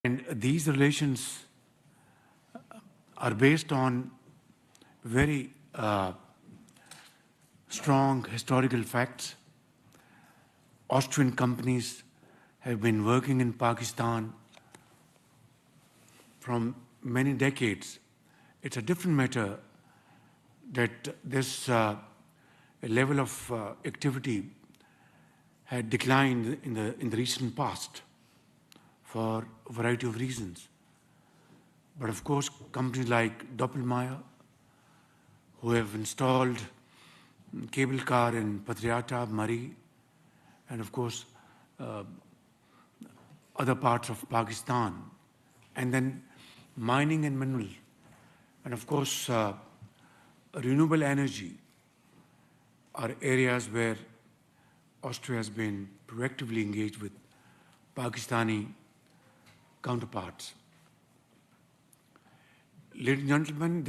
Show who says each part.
Speaker 1: And these relations are based on very strong historical facts. Austrian companies have been working in Pakistan from many decades. It's a different matter that this level of activity had declined in the recent past for a variety of reasons. But of course, companies like Doppelmayr, who have installed cable car in Patra, Murray, and of course other parts of Pakistan, and then mining and mineral, and of course renewable energy are areas where Austria has been proactively engaged with Pakistani counterparts. Ladies and gentlemen,